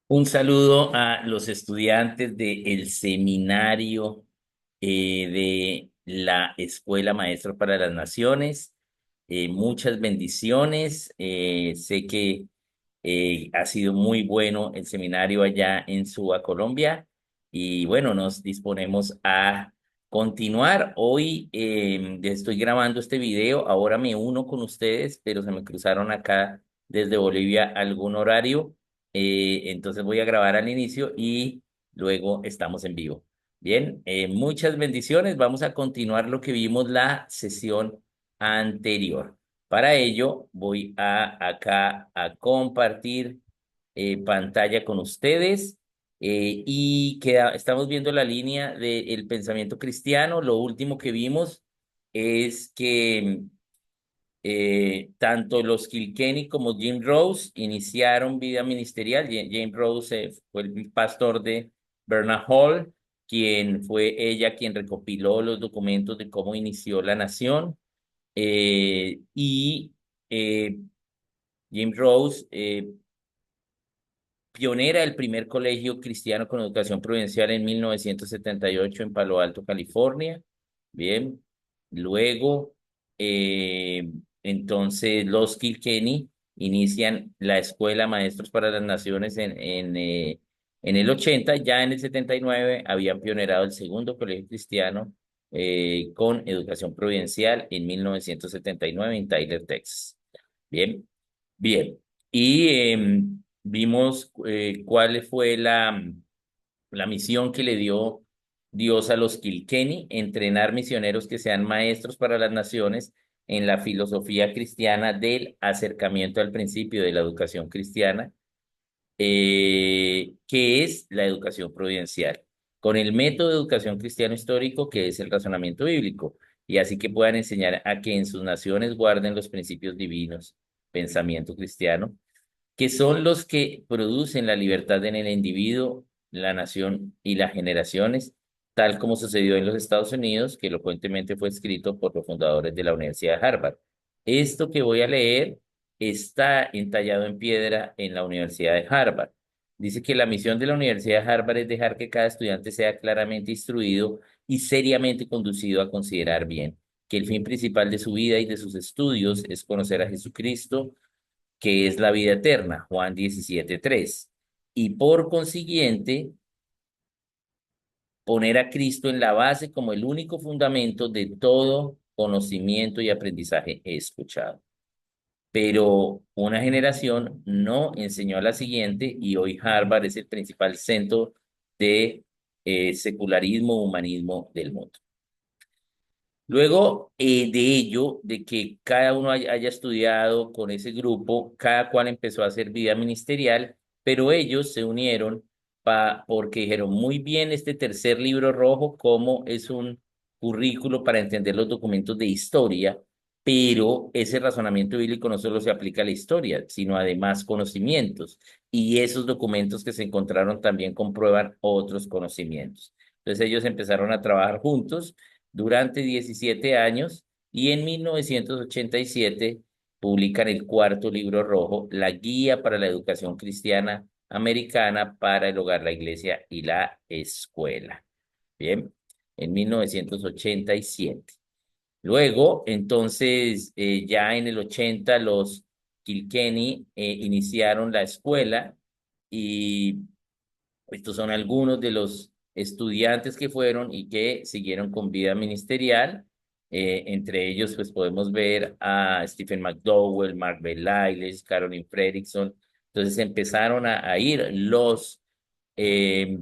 Un saludo a los estudiantes del seminario de la Escuela Maestros para las Naciones. Muchas bendiciones. Sé que ha sido muy bueno el seminario allá en Suba, Colombia. Y bueno, nos disponemos a continuar. Hoy estoy grabando este video. Ahora me uno con ustedes, pero se me cruzaron acá desde Bolivia algún horario. Entonces voy a grabar al inicio y luego estamos en vivo. Bien, muchas bendiciones. Vamos a continuar lo que vimos la sesión anterior. Para ello voy a acá a compartir pantalla con ustedes estamos viendo la línea del pensamiento cristiano. Lo último que vimos es que tanto los Kilkenny como Jim Rose iniciaron vida ministerial. Jim Rose fue el pastor de Bernard Hall, quien fue ella quien recopiló los documentos de cómo inició la nación. Y eh, Jim Rose, pionera del primer colegio cristiano con educación provincial en 1978 en Palo Alto, California. Bien, luego, eh, entonces los Kilkenny inician la Escuela Maestros para las Naciones en el 80. Ya en el 79 habían pionerado el segundo colegio cristiano con educación provincial en 1979 en Tyler, Texas. Bien, bien. Y vimos cuál fue la misión que le dio Dios a los Kilkenny: entrenar misioneros que sean maestros para las naciones en la filosofía cristiana del acercamiento al principio de la educación cristiana, que es la educación providencial, con el método de educación cristiano histórico, que es el razonamiento bíblico, y así que puedan enseñar a que en sus naciones guarden los principios divinos, pensamiento cristiano, que son los que producen la libertad en el individuo, la nación y las generaciones, tal como sucedió en los Estados Unidos, que elocuentemente fue escrito por los fundadores de la Universidad de Harvard. Esto que voy a leer está entallado en piedra en la Universidad de Harvard. Dice que la misión de la Universidad de Harvard es dejar que cada estudiante sea claramente instruido y seriamente conducido a considerar bien, que el fin principal de su vida y de sus estudios es conocer a Jesucristo, que es la vida eterna, Juan 17:3. Y por consiguiente, poner a Cristo en la base como el único fundamento de todo conocimiento y aprendizaje escuchado. Pero una generación no enseñó a la siguiente y hoy Harvard es el principal centro de secularismo, humanismo del mundo. Luego de ello, de que cada uno haya estudiado con ese grupo, cada cual empezó a hacer vida ministerial, pero ellos se unieron porque dijeron: muy bien, este tercer libro rojo, como es un currículo para entender los documentos de historia, pero ese razonamiento bíblico no solo se aplica a la historia, sino además conocimientos, y esos documentos que se encontraron también comprueban otros conocimientos. Entonces ellos empezaron a trabajar juntos durante 17 años y en 1987 publican el cuarto libro rojo, La Guía para la Educación Cristiana Americana para el Hogar, la Iglesia y la Escuela. Bien, en 1987. Luego, entonces, ya en el 80, los Kilkenny iniciaron la escuela, y estos son algunos de los estudiantes que fueron y que siguieron con vida ministerial. Entre ellos, pues podemos ver a Stephen McDowell, Mark Beliles, Caroline Fredrickson. Entonces empezaron a ir eh,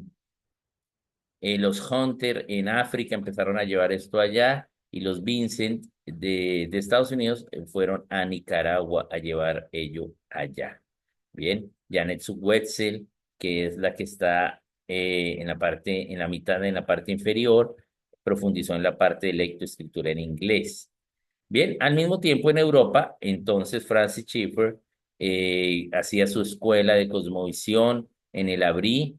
los Hunter en África, empezaron a llevar esto allá, y los Vincent de Estados Unidos fueron a Nicaragua a llevar ello allá. Bien, Janet Wetzel, que es la que está en la parte, en la mitad, en la parte inferior, profundizó en la parte de lectoescritura en inglés. Bien, al mismo tiempo en Europa, entonces Francis Schaeffer hacía su escuela de cosmovisión en el Abrí,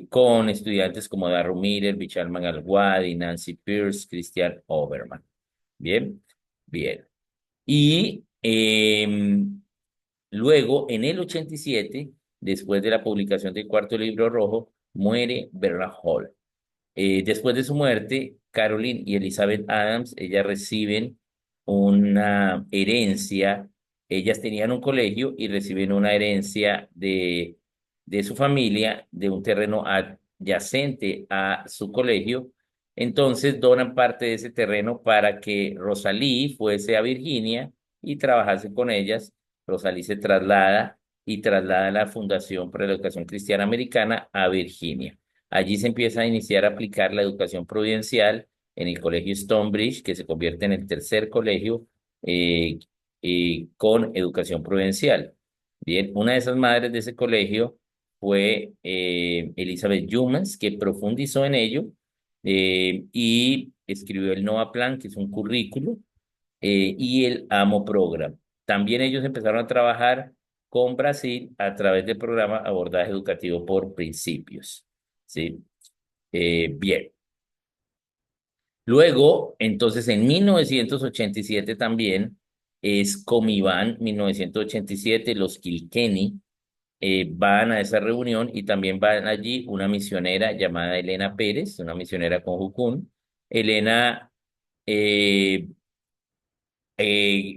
con estudiantes como Darrow Miller, Bichal Mangalwadi, Nancy Pierce, Christian Oberman. Bien, bien. Y luego, en el 87 después de la publicación del cuarto libro rojo, muere Bernard Hall. Después de su muerte, Caroline y Elizabeth Adams, ellas reciben una herencia. Ellas tenían un colegio y reciben una herencia de su familia, de un terreno adyacente a su colegio. Entonces donan parte de ese terreno para que Rosalie fuese a Virginia y trabajase con ellas. Rosalie se traslada y traslada la Fundación para la Educación Cristiana Americana a Virginia. Allí se empieza a iniciar a aplicar la educación providencial en el colegio Stonebridge, que se convierte en el tercer colegio eh, con educación prudencial. Bien, una de esas madres de ese colegio fue Elizabeth Jumans, que profundizó en ello y escribió el NOA Plan, que es un currículo, y el AMO Program. También ellos empezaron a trabajar con Brasil a través del programa Abordaje Educativo por Principios. ¿Sí? Bien. Luego, entonces, en 1987 también es Comiban, 1987, los Kilkenny van a esa reunión y también van allí una misionera llamada Elena Pérez, una misionera con Jukun. Elena eh,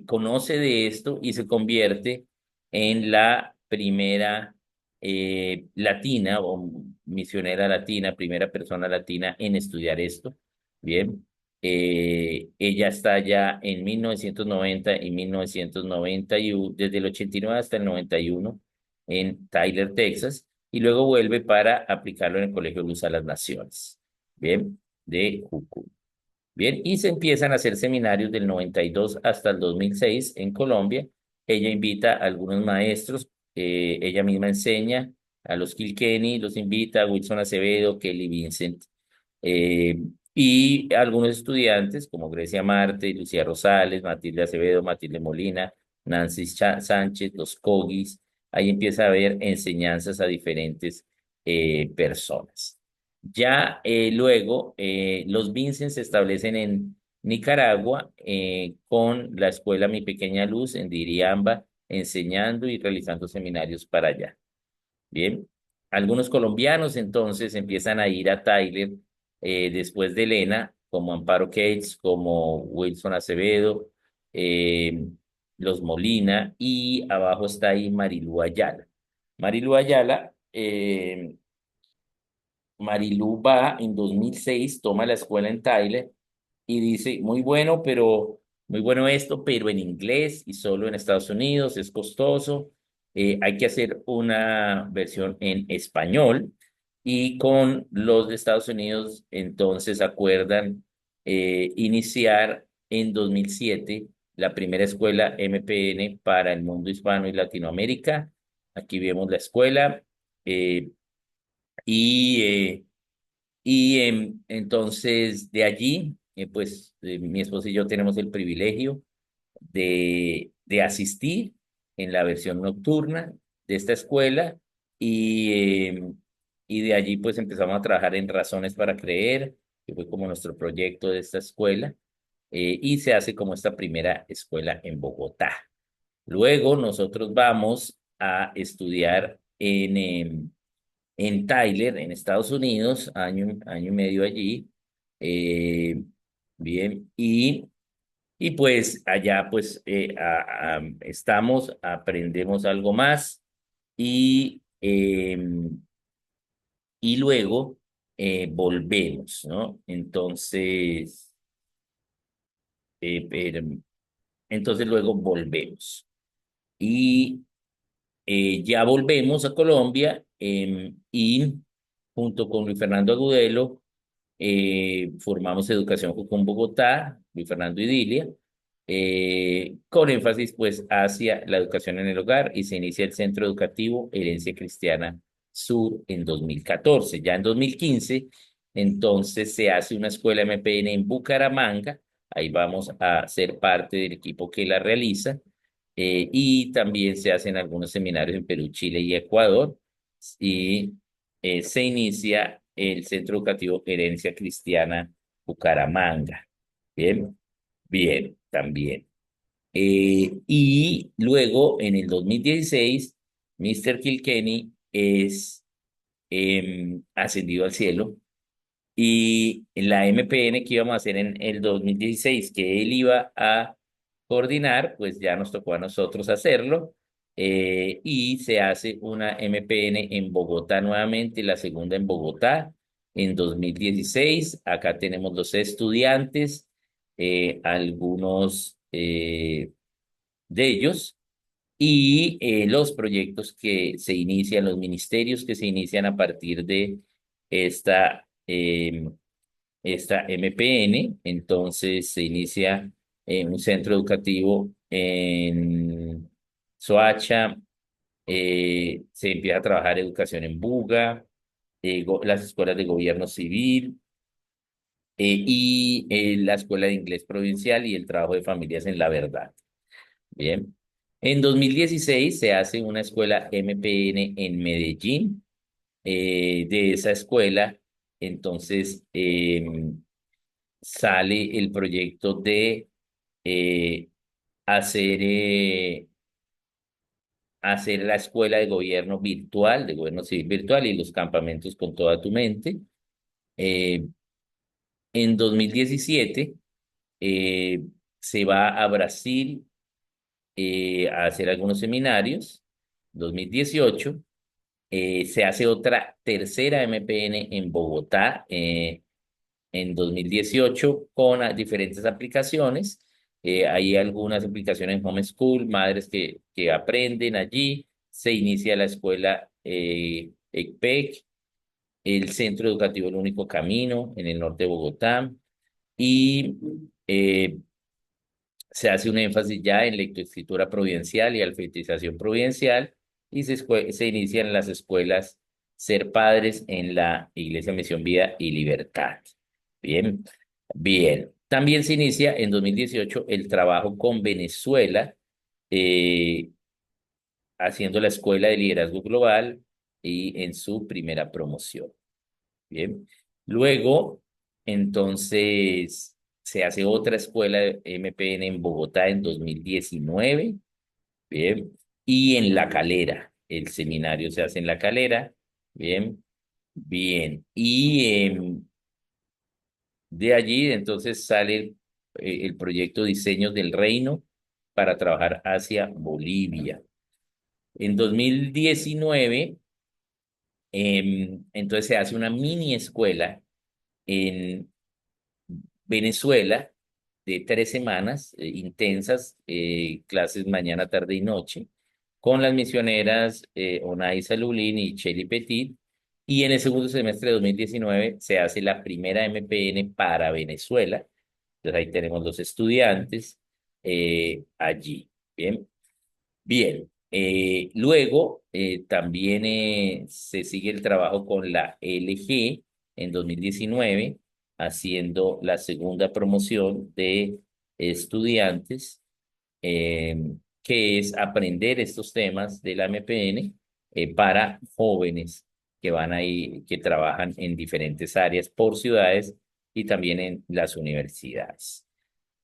conoce de esto y se convierte en la primera latina o misionera latina, primera persona latina en estudiar esto. Bien, ella está ya en 1990 y 1991, desde el 89 hasta el 91 en Tyler, Texas, y luego vuelve para aplicarlo en el Colegio Luz a las Naciones. Bien, de Jucú. Bien, y se empiezan a hacer seminarios del 92 hasta el 2006 en Colombia. Ella invita a algunos maestros, ella misma enseña a los Kilkenny, los invita a Wilson Acevedo, Kelly Vincent, eh, y algunos estudiantes como Grecia Marte, Lucía Rosales, Matilde Acevedo, Matilde Molina, Nancy Sánchez, los Cogis. Ahí empieza a haber enseñanzas a diferentes personas. Ya luego, los Vincent se establecen en Nicaragua con la escuela Mi Pequeña Luz en Diriamba, enseñando y realizando seminarios para allá. Bien, algunos colombianos entonces empiezan a ir a Tyler después de Elena, como Amparo Cates, como Wilson Acevedo, eh, los Molina, y abajo está ahí Marilú Ayala. Marilú Ayala Marilú va en 2006, toma la escuela en Tyler y dice, muy bueno, pero muy bueno esto, pero en inglés y solo en Estados Unidos, es costoso. Hay que hacer una versión en español y con los de Estados Unidos entonces acuerdan iniciar en 2007 la primera escuela MPN para el mundo hispano y Latinoamérica. Aquí vemos la escuela. eh, y entonces de allí, pues mi esposo y yo tenemos el privilegio de asistir en la versión nocturna de esta escuela y de allí pues empezamos a trabajar en Razones para Creer, que fue como nuestro proyecto de esta escuela, y se hace como esta primera escuela en Bogotá. Luego nosotros vamos a estudiar en Tyler, en Estados Unidos, año y medio allí. eh, Bien, y pues allá pues estamos, aprendemos algo más y, y luego volvemos, ¿no? Eh, eh, entonces luego volvemos. Y ya volvemos a Colombia y junto con Luis Fernando Agudelo formamos Educación con Bogotá, Luis Fernando Idilia, con énfasis pues hacia la educación en el hogar y se inicia el Centro Educativo Herencia Cristiana Sur en 2014. Ya en 2015 entonces se hace una escuela MPN en Bucaramanga, ahí vamos a ser parte del equipo que la realiza y también se hacen algunos seminarios en Perú, Chile y Ecuador y se inicia el Centro Educativo Herencia Cristiana Bucaramanga. Bien, bien, también. Y luego, en el 2016, Mr. Kilkenny es ascendido al cielo. Y la MPN que íbamos a hacer en el 2016, que él iba a coordinar, pues ya nos tocó a nosotros hacerlo. Y se hace una MPN en Bogotá nuevamente, la segunda en Bogotá en 2016. Acá tenemos los estudiantes, algunos de ellos, y los proyectos que se inician, los ministerios que se inician a partir de esta, esta MPN. Entonces se inicia un centro educativo en Soacha, se empieza a trabajar educación en Buga, las escuelas de gobierno civil, y la escuela de inglés provincial y el trabajo de familias en La Verdad. Bien. En 2016 se hace una escuela MPN en Medellín. De esa escuela, entonces, sale el proyecto de eh, hacer, hacer la escuela de gobierno virtual, de gobierno civil virtual y los campamentos con toda tu mente. Eh, en 2017 eh, se va a Brasil a hacer algunos seminarios. 2018 se hace otra tercera MPN en Bogotá en 2018 con diferentes aplicaciones. Hay algunas aplicaciones en Homeschool, madres que aprenden allí. Se inicia la escuela ECPEC, el Centro Educativo El Único Camino en el norte de Bogotá. Y eh, se hace un énfasis ya en lectoescritura providencial y alfabetización providencial, y se inician las escuelas Ser Padres en la Iglesia Misión Vida y Libertad. Bien, bien. También se inicia en 2018 el trabajo con Venezuela, eh, haciendo la Escuela de Liderazgo Global y en su primera promoción. Bien. Luego, entonces, se hace otra escuela de MPN en Bogotá en 2019. Bien. Y en La Calera. El seminario se hace en La Calera. Bien. Bien. Y de allí, entonces, sale el proyecto Diseños del Reino para trabajar hacia Bolivia. En 2019, entonces se hace una mini escuela en Venezuela de 3 semanas intensas, clases mañana, tarde y noche, con las misioneras Onay Salulín y Chely Petit. Y en el segundo semestre de 2019 se hace la primera MPN para Venezuela. Entonces ahí tenemos los estudiantes allí. Bien. Bien, luego también se sigue el trabajo con la LG en 2019, haciendo la segunda promoción de estudiantes, que es aprender estos temas de la MPN para jóvenes que van ahí, que trabajan en diferentes áreas por ciudades y también en las universidades.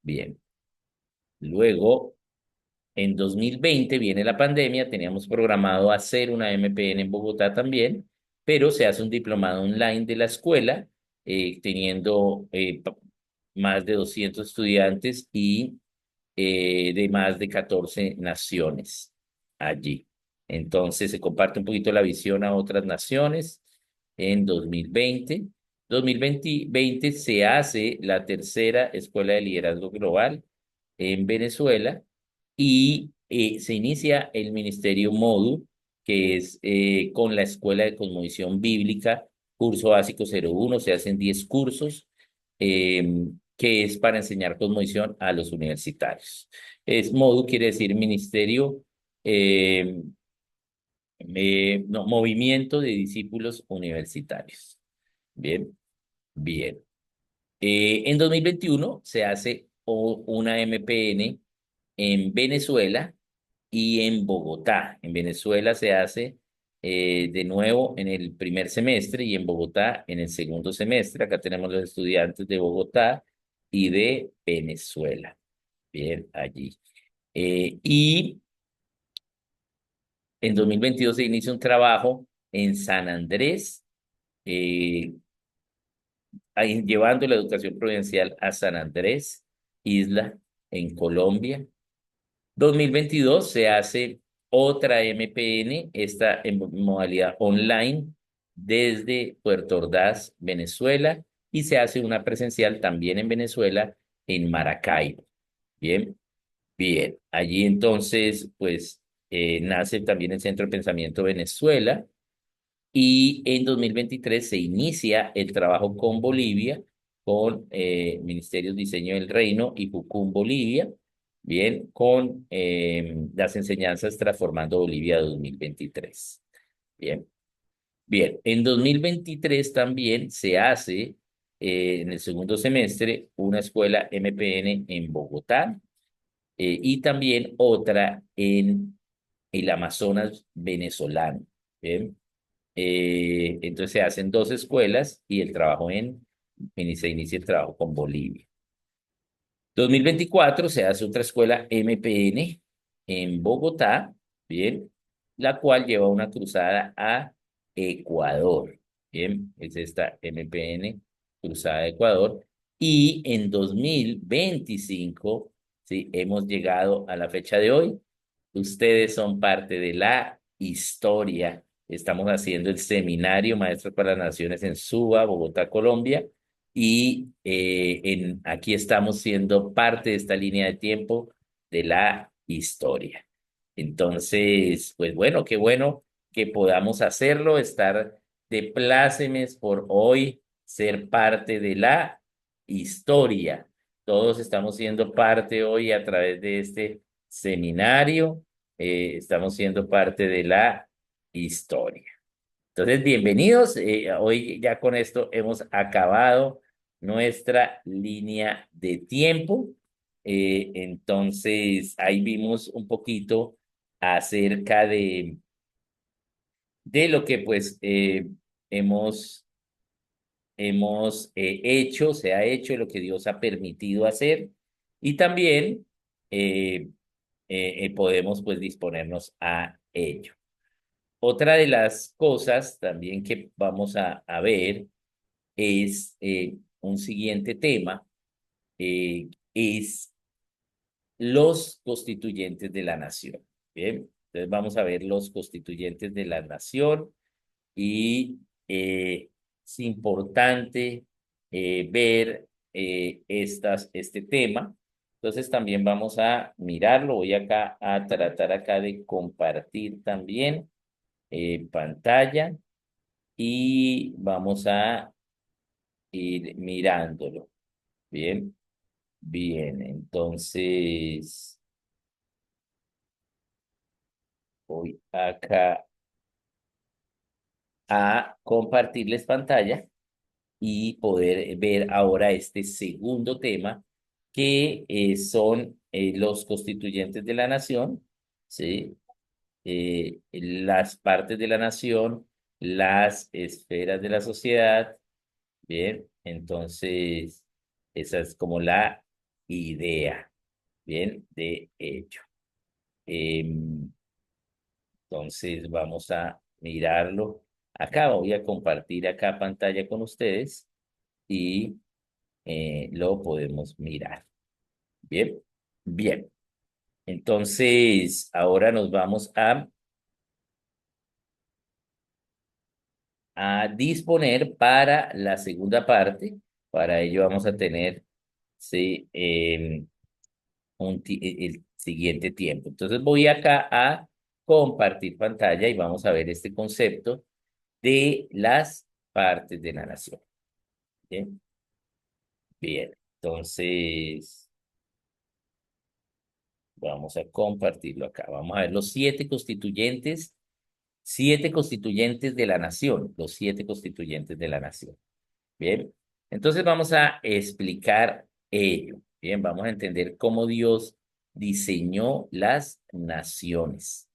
Bien, luego. En 2020 viene la pandemia, teníamos programado hacer una MPN en Bogotá también, pero se hace un diplomado online de la escuela, teniendo más de 200 estudiantes y de más de 14 naciones allí. Entonces se comparte un poquito la visión a otras naciones en 2020. 2020 se hace la tercera Escuela de Liderazgo Global en Venezuela, y se inicia el Ministerio MODU, que es con la Escuela de Cosmovisión Bíblica, curso básico 01. Se hacen 10 cursos, que es para enseñar cosmovisión a los universitarios. MODU quiere decir Ministerio, eh, no, Movimiento de Discípulos Universitarios. Bien, bien. En 2021 se hace una MPN en Venezuela y en Bogotá. En Venezuela se hace de nuevo en el primer semestre y en Bogotá en el segundo semestre. Acá tenemos los estudiantes de Bogotá y de Venezuela. Bien, allí. Y en 2022 se inicia un trabajo en San Andrés, eh, llevando la educación provincial a San Andrés, isla en Colombia. 2022 se hace otra MPN, esta en modalidad online desde Puerto Ordaz, Venezuela, y se hace una presencial también en Venezuela, en Maracaibo. Bien, bien. Allí entonces, pues, nace también el Centro de Pensamiento Venezuela, y en 2023 se inicia el trabajo con Bolivia, con Ministerios Diseño del Reino y Jucum Bolivia, bien, con las enseñanzas Transformando Bolivia 2023. Bien, bien. En 2023 también se hace, en el segundo semestre, una escuela MPN en Bogotá, y también otra en el Amazonas venezolano. Bien. Entonces se hacen dos escuelas y el trabajo se inicia el trabajo con Bolivia. 2024 se hace otra escuela MPN en Bogotá, bien, la cual lleva una cruzada a Ecuador, bien, es esta MPN cruzada a Ecuador. Y en 2025, sí, hemos llegado a la fecha de hoy. Ustedes son parte de la historia. Estamos haciendo el seminario Maestros para las Naciones en Suba, Bogotá, Colombia, y aquí estamos siendo parte de esta línea de tiempo de la historia. Entonces, pues bueno, qué bueno que podamos hacerlo, estar de plácemes por hoy, ser parte de la historia. Todos estamos siendo parte hoy a través de este seminario, estamos siendo parte de la historia. Entonces, bienvenidos. Hoy ya con esto hemos acabado nuestra línea de tiempo. Entonces, ahí vimos un poquito acerca de lo que pues hemos hecho, se ha hecho, lo que Dios ha permitido hacer, y también eh, podemos pues disponernos a ello. Otra de las cosas también que vamos a ver es un siguiente tema, es los constituyentes de la nación. Bien, entonces vamos a ver los constituyentes de la nación, y es importante ver este tema. Entonces también vamos a mirarlo. Voy acá a tratar acá de compartir también pantalla, y vamos a ir mirándolo. Bien, bien. Entonces voy acá a compartirles pantalla y poder ver ahora este segundo tema, que son los constituyentes de la nación, ¿sí? Las partes de la nación, las esferas de la sociedad. Bien, entonces esa es como la idea, bien, de hecho. Entonces vamos a mirarlo. Acá voy a compartir acá pantalla con ustedes, y lo podemos mirar. Bien, bien. Entonces ahora nos vamos a disponer para la segunda parte. Para ello vamos a tener, sí, el siguiente tiempo. Entonces voy acá a compartir pantalla y vamos a ver este concepto de las partes de la nación. Bien, bien. Entonces vamos a compartirlo acá. Vamos a ver los siete constituyentes de la nación, los siete constituyentes de la nación. Bien, entonces vamos a explicar ello. Bien, vamos a entender cómo Dios diseñó las naciones.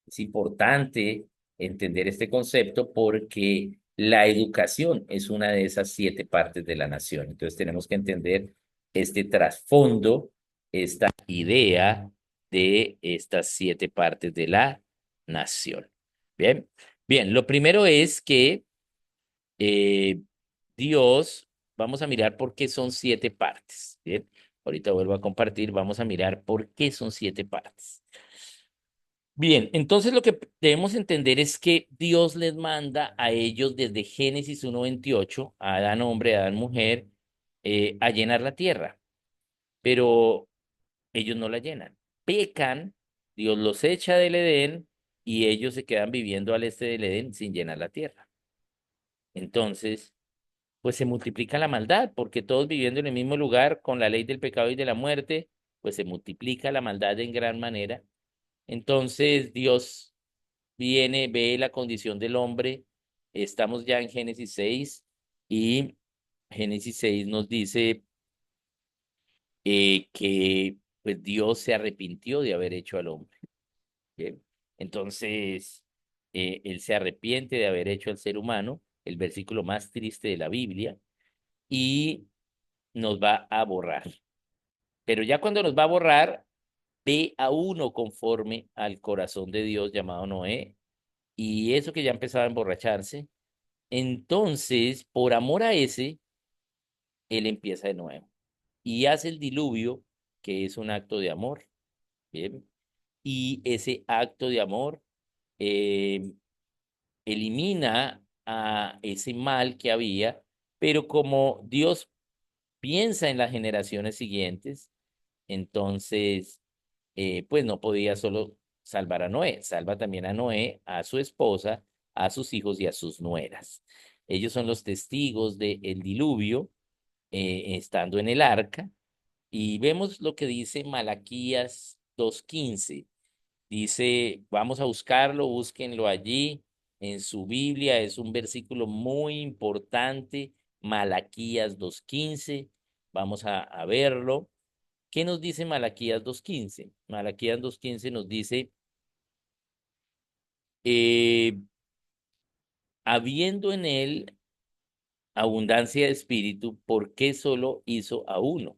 Es importante entender este concepto porque la educación es una de esas siete partes de la nación. Entonces tenemos que entender este trasfondo, esta idea de estas siete partes de la nación. Bien, Bien, lo primero es que eh, Dios, vamos a mirar por qué son 7 partes. Bien, ahorita vuelvo a compartir, vamos a mirar por qué son 7 partes. Bien, entonces lo que debemos entender es que Dios les manda a ellos desde Génesis 1:28, a Adán hombre, a Adán mujer, a llenar la tierra, pero ellos no la llenan. Pecan, Dios los echa del Edén y ellos se quedan viviendo al este del Edén sin llenar la tierra. Entonces, pues se multiplica la maldad, porque todos viviendo en el mismo lugar con la ley del pecado y de la muerte, pues se multiplica la maldad en gran manera. Entonces Dios viene, ve la condición del hombre. Estamos ya en Génesis 6 y Génesis 6 nos dice que pues Dios se arrepintió de haber hecho al hombre. ¿Bien? Entonces, él se arrepiente de haber hecho al ser humano, el versículo más triste de la Biblia, y nos va a borrar. Pero ya cuando nos va a borrar, ve a uno conforme al corazón de Dios llamado Noé, y eso que ya empezaba a emborracharse. Entonces, por amor a ese, él empieza de nuevo y hace el diluvio, que es un acto de amor. Bien. Y ese acto de amor eh, elimina a ese mal que había, pero como Dios piensa en las generaciones siguientes, entonces, pues no podía solo salvar a Noé, salva también a Noé, a su esposa, a sus hijos y a sus nueras. Ellos son los testigos del diluvio, estando en el arca, y vemos lo que dice Malaquías 2:15. Dice, vamos a buscarlo, búsquenlo allí en su Biblia, es un versículo muy importante, Malaquías 2:15. Vamos a verlo. ¿Qué nos dice Malaquías 2:15? Malaquías 2:15 nos dice, eh, habiendo en él abundancia de espíritu, ¿por qué solo hizo a uno?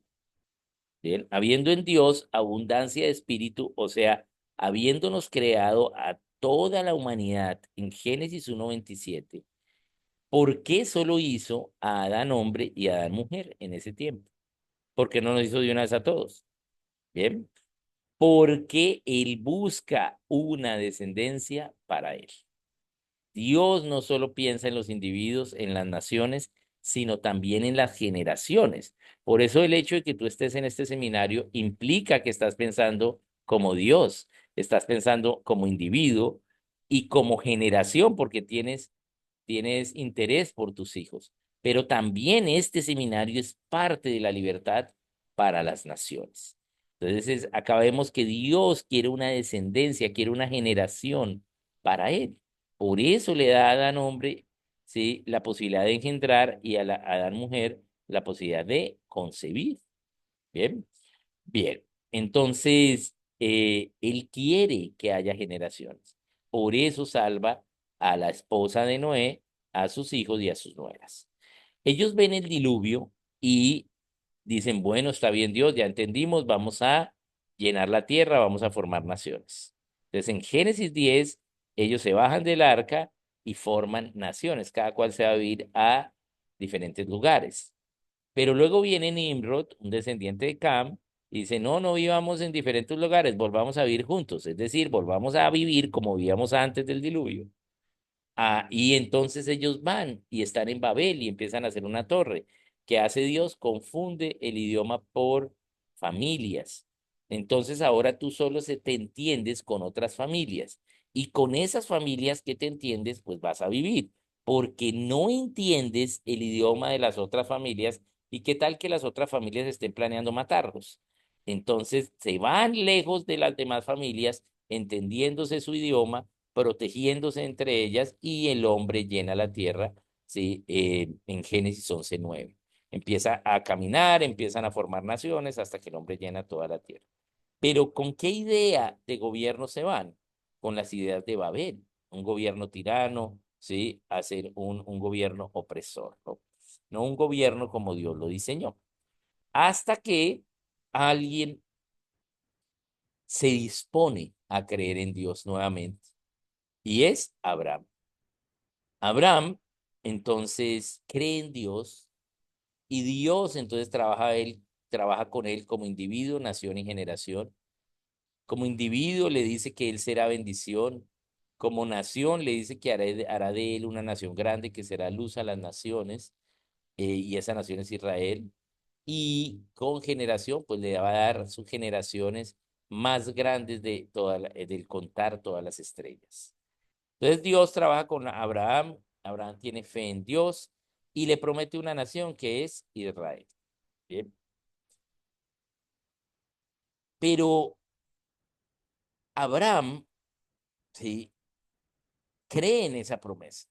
Bien, habiendo en Dios abundancia de espíritu, o sea, habiéndonos creado a toda la humanidad en Génesis 1:27, ¿por qué solo hizo a Adán hombre y a Adán mujer en ese tiempo? ¿Por qué no nos hizo de una vez a todos? Bien, porque él busca una descendencia para él. Dios no solo piensa en los individuos, en las naciones, sino también en las generaciones. Por eso el hecho de que tú estés en este seminario implica que estás pensando como Dios, estás pensando como individuo y como generación, porque tienes interés por tus hijos. Pero también este seminario es parte de la libertad para las naciones. Entonces, acá vemos que Dios quiere una descendencia, quiere una generación para él. Por eso le da a Adán hombre, ¿sí?, la posibilidad de engendrar y a Adán mujer la posibilidad de concebir. Bien, bien. Entonces, él quiere que haya generaciones. Por eso salva a la esposa de Noé, a sus hijos y a sus nueras. Ellos ven el diluvio y dicen, bueno, está bien Dios, ya entendimos, vamos a llenar la tierra, vamos a formar naciones. Entonces, en Génesis 10, ellos se bajan del arca y forman naciones, cada cual se va a vivir a diferentes lugares. Pero luego viene Nimrod, un descendiente de Cam, y dice, no, no vivamos en diferentes lugares, volvamos a vivir juntos, es decir, volvamos a vivir como vivíamos antes del diluvio. Y entonces ellos van y están en Babel y empiezan a hacer una torre. ¿Qué hace Dios? Confunde el idioma por familias. Entonces ahora tú solo se te entiendes con otras familias. Y con esas familias que te entiendes, pues vas a vivir. Porque no entiendes el idioma de las otras familias. ¿Y qué tal que las otras familias estén planeando matarlos? Entonces se van lejos de las demás familias, entendiéndose su idioma, protegiéndose entre ellas, y el hombre llena la tierra, ¿sí? En Génesis 11:9. Empieza a caminar, empiezan a formar naciones hasta que el hombre llena toda la tierra. Pero ¿con qué idea de gobierno se van? Con las ideas de Babel, un gobierno tirano, ¿sí? Hacer un gobierno opresor, ¿no? No un gobierno como Dios lo diseñó. Hasta que alguien se dispone a creer en Dios nuevamente, y es Abraham. Abraham entonces cree en Dios y Dios entonces trabaja con él como individuo, nación y generación. Como individuo le dice que él será bendición. Como nación le dice que hará de él una nación grande que será luz a las naciones, y esa nación es Israel. Y con generación, pues le va a dar sus generaciones más grandes del contar todas las estrellas. Entonces Dios trabaja con Abraham, Abraham tiene fe en Dios y le promete una nación que es Israel. Bien, pero Abraham, sí, cree en esa promesa.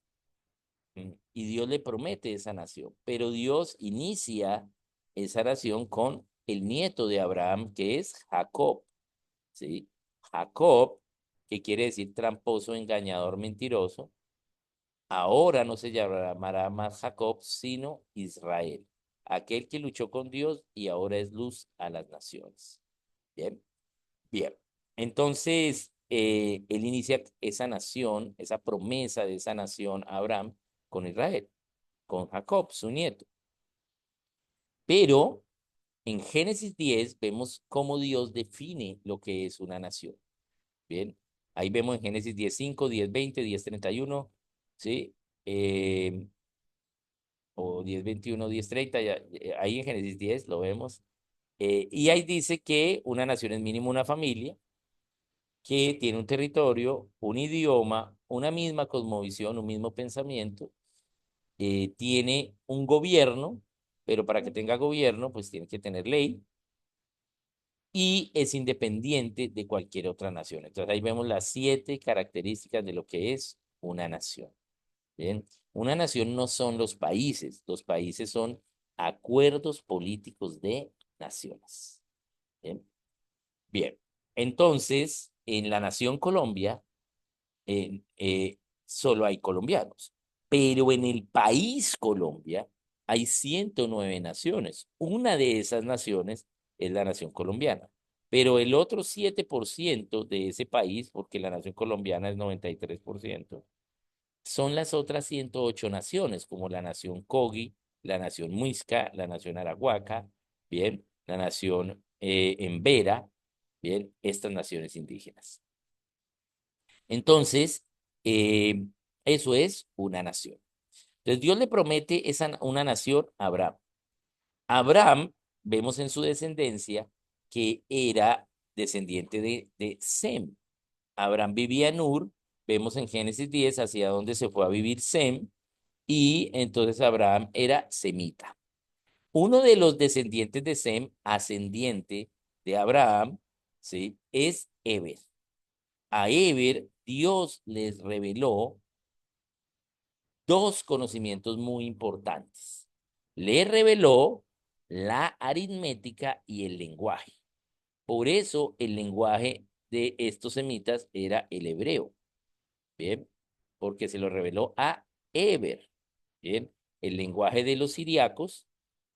Y Dios le promete esa nación, pero Dios inicia esa nación con el nieto de Abraham, que es Jacob, ¿sí? Jacob, que quiere decir tramposo, engañador, mentiroso, ahora no se llamará más Jacob, sino Israel, aquel que luchó con Dios y ahora es luz a las naciones. Bien, bien. Entonces, él inicia esa nación, esa promesa de esa nación, Abraham, con Israel, con Jacob, su nieto. Pero en Génesis 10 vemos cómo Dios define lo que es una nación. Bien, ahí vemos en Génesis 10:5, 10:20, 10:31, ¿sí? Eh, o 10:21, 10:30, ahí en Génesis 10 lo vemos. Y ahí dice que una nación es mínimo una familia que tiene un territorio, un idioma, una misma cosmovisión, un mismo pensamiento, tiene un gobierno, pero para que tenga gobierno, pues tiene que tener ley y es independiente de cualquier otra nación. Entonces ahí vemos las 7 características de lo que es una nación. Bien, una nación no son los países son acuerdos políticos de naciones. Bien, bien. Entonces, en la nación Colombia, eh, eh, solo hay colombianos, pero en el país Colombia hay 109 naciones. Una de esas naciones es la nación colombiana, pero el otro 7% de ese país, porque la nación colombiana es 93%, son las otras 108 naciones, como la nación Kogi, la nación Muisca, la nación Arahuaca, bien, la nación Embera, bien, estas naciones indígenas. Entonces, eh, eso es una nación. Entonces, Dios le promete una nación a Abraham. Abraham, vemos en su descendencia que era descendiente de Sem. Abraham vivía en Ur, vemos en Génesis 10 hacia dónde se fue a vivir Sem, y entonces Abraham era semita. Uno de los descendientes de Sem, ascendiente de Abraham, ¿sí? Es Eber. A Eber, Dios les reveló dos conocimientos muy importantes. Le reveló la aritmética y el lenguaje. Por eso el lenguaje de estos semitas era el hebreo. Bien, porque se lo reveló a Eber. Bien, el lenguaje de los siriacos,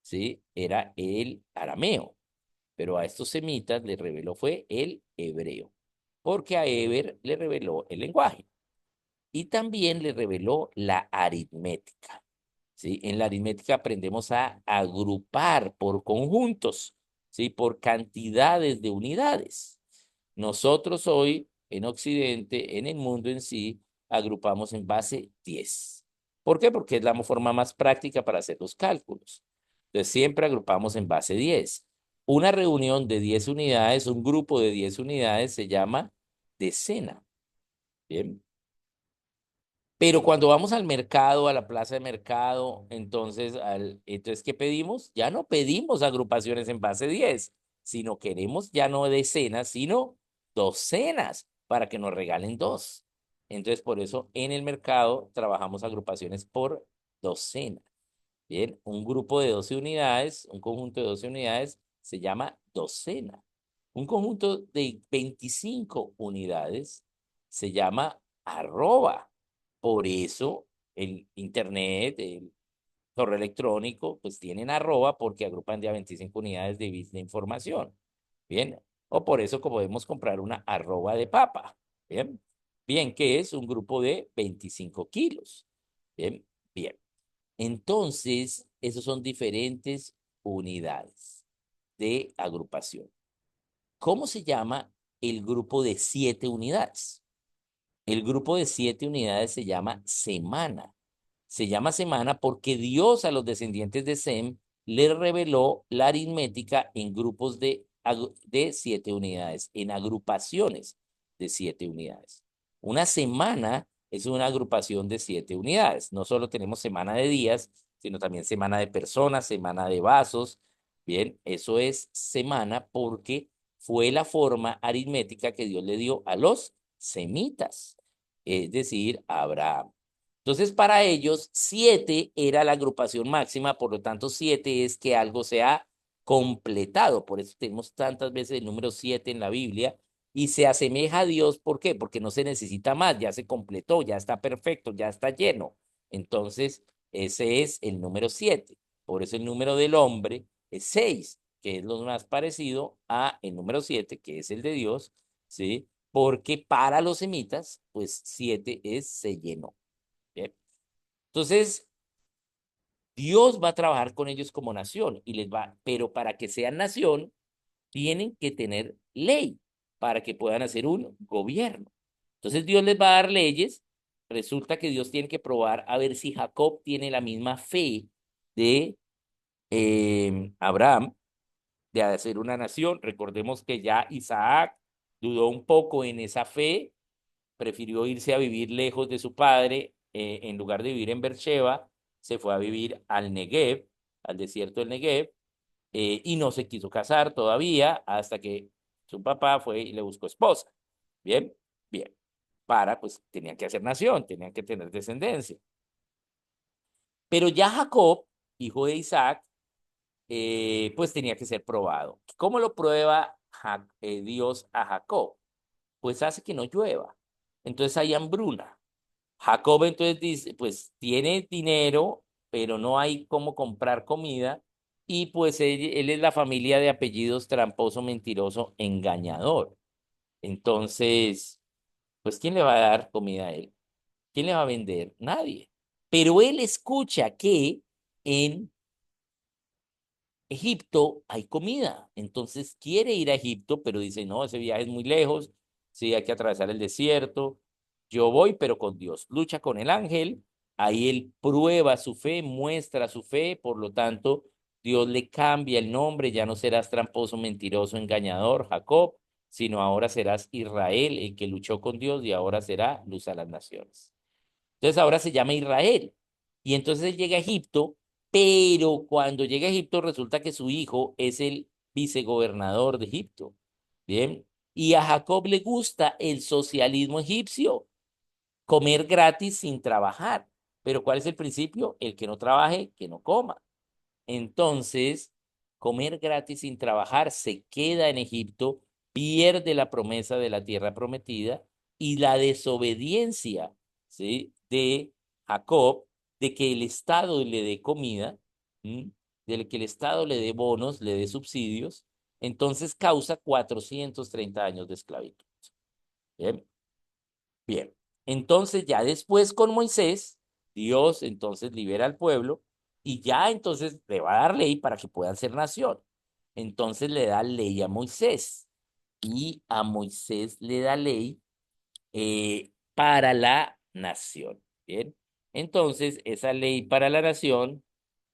¿sí? Era el arameo, pero a estos semitas le reveló fue el hebreo, porque a Eber le reveló el lenguaje y también le reveló la aritmética. ¿Sí? En la aritmética aprendemos a agrupar por conjuntos, ¿sí? Por cantidades de unidades. Nosotros hoy en Occidente, en el mundo en sí, agrupamos en base 10. ¿Por qué? Porque es la forma más práctica para hacer los cálculos. Entonces siempre agrupamos en base 10. Una reunión de 10 unidades, un grupo de 10 unidades se llama decena. Bien. Pero cuando vamos al mercado, a la plaza de mercado, entonces, ¿qué pedimos? Ya no pedimos agrupaciones en base 10, sino queremos ya no decenas, sino docenas para que nos regalen dos. Entonces, por eso en el mercado trabajamos agrupaciones por docena. Bien, un grupo de 12 unidades, un conjunto de 12 unidades se llama docena. Un conjunto de 25 unidades se llama arroba. Por eso el internet, el correo electrónico, pues tienen arroba porque agrupan de a 25 unidades de bits de información. Bien, o por eso como podemos comprar una arroba de papa. Bien, bien, que es un grupo de 25 kilos. Bien, bien. Entonces, esos son diferentes unidades de agrupación. ¿Cómo se llama el grupo de 7 unidades? El grupo de 7 unidades se llama semana. Se llama semana porque Dios a los descendientes de Sem les reveló la aritmética en grupos de 7 unidades, en agrupaciones de 7 unidades. Una semana es una agrupación de 7 unidades. No solo tenemos semana de días, sino también semana de personas, semana de vasos. Bien, eso es semana porque fue la forma aritmética que Dios le dio a los semitas, es decir, a Abraham. Entonces, para ellos, 7 era la agrupación máxima, por lo tanto, 7 es que algo se ha completado. Por eso tenemos tantas veces el número 7 en la Biblia y se asemeja a Dios. ¿Por qué? Porque no se necesita más, ya se completó, ya está perfecto, ya está lleno. Entonces, ese es el número 7. Por eso el número del hombre es 6, que es lo más parecido a el número 7, que es el de Dios, ¿sí? Porque para los semitas, pues 7 es se llenó. ¿Bien? Entonces, Dios va a trabajar con ellos como nación y les va, pero para que sean nación, tienen que tener ley para que puedan hacer un gobierno. Entonces, Dios les va a dar leyes. Resulta que Dios tiene que probar a ver si Jacob tiene la misma fe de Abraham, de hacer una nación. Recordemos que ya Isaac dudó un poco en esa fe, prefirió irse a vivir lejos de su padre, en lugar de vivir en Beersheba, se fue a vivir al Negev, al desierto del Negev, y no se quiso casar todavía hasta que su papá fue y le buscó esposa. Bien, bien. Pues tenían que hacer nación, tenían que tener descendencia. Pero ya Jacob, hijo de Isaac, pues tenía que ser probado. ¿Cómo lo prueba Dios a Jacob? Pues hace que no llueva. Entonces hay hambruna. Jacob entonces dice, pues tiene dinero, pero no hay cómo comprar comida, y pues él es la familia de apellidos tramposo, mentiroso, engañador. Entonces, pues ¿quién le va a dar comida a él? ¿Quién le va a vender? Nadie. Pero él escucha que en Egipto hay comida, entonces quiere ir a Egipto, pero dice, no, ese viaje es muy lejos, sí, hay que atravesar el desierto, yo voy, pero con Dios, lucha con el ángel, ahí él prueba su fe, muestra su fe, por lo tanto, Dios le cambia el nombre, ya no serás tramposo, mentiroso, engañador, Jacob, sino ahora serás Israel, el que luchó con Dios, y ahora será luz a las naciones. Entonces ahora se llama Israel. Y entonces él llega a Egipto, pero cuando llega a Egipto resulta que su hijo es el vicegobernador de Egipto. Bien. Y a Jacob le gusta el socialismo egipcio, comer gratis sin trabajar. Pero ¿cuál es el principio? El que no trabaje, que no coma. Entonces, comer gratis sin trabajar, se queda en Egipto, pierde la promesa de la tierra prometida y la desobediencia, ¿sí?, de Jacob, de que el Estado le dé comida, ¿m?, de que el Estado le dé bonos, le dé subsidios, entonces causa 430 años de esclavitud. Bien, bien. Entonces ya después con Moisés, Dios entonces libera al pueblo y ya entonces le va a dar ley para que puedan ser nación. Entonces le da ley a Moisés y a Moisés le da ley para la nación. Bien. Entonces esa ley para la nación,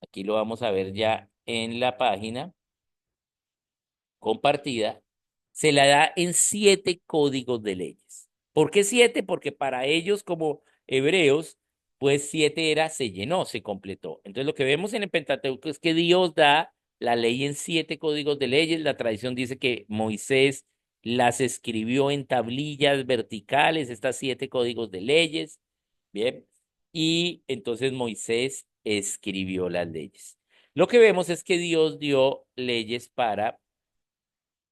aquí lo vamos a ver ya en la página compartida, se la da en 7 códigos de leyes. ¿Por qué 7? Porque para ellos como hebreos, pues 7 era, se llenó, se completó. Entonces lo que vemos en el Pentateuco es que Dios da la ley en 7 códigos de leyes. La tradición dice que Moisés las escribió en tablillas verticales, estas 7 códigos de leyes. Bien. Y entonces Moisés escribió las leyes. Lo que vemos es que Dios dio leyes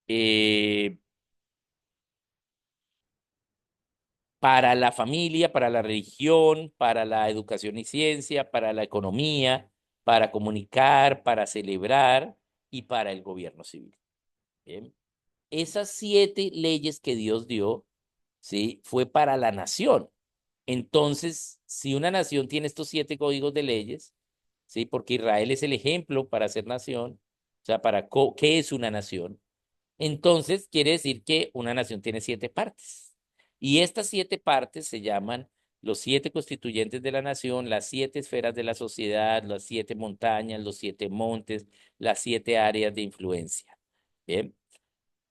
eh, para la familia, para la religión, para la educación y ciencia, para la economía, para comunicar, para celebrar y para el gobierno civil. Bien. Esas 7 leyes que Dios dio, ¿sí?, fue para la nación. Entonces, si una nación tiene estos 7 códigos de leyes, ¿sí? Porque Israel es el ejemplo para ser nación, o sea, ¿qué es una nación? Entonces, quiere decir que una nación tiene 7 partes. Y estas 7 partes se llaman los 7 constituyentes de la nación, las 7 esferas de la sociedad, las 7 montañas, los 7 montes, las 7 áreas de influencia. Bien.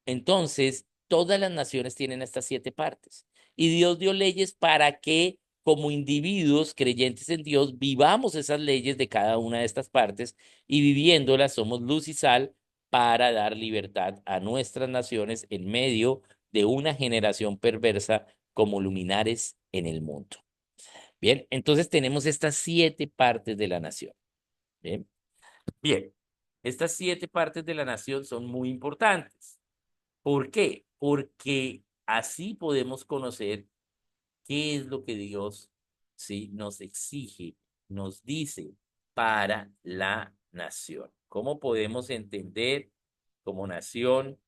Entonces, todas las naciones tienen estas 7 partes. Y Dios dio leyes para que, como individuos creyentes en Dios, vivamos esas leyes de cada una de estas partes y viviéndolas somos luz y sal para dar libertad a nuestras naciones en medio de una generación perversa como luminares en el mundo. Bien, entonces tenemos estas 7 partes de la nación. Bien, bien. Estas 7 partes de la nación son muy importantes. ¿Por qué? Porque así podemos conocer qué es lo que Dios, sí, nos exige, nos dice para la nación. ¿Cómo podemos entender como nación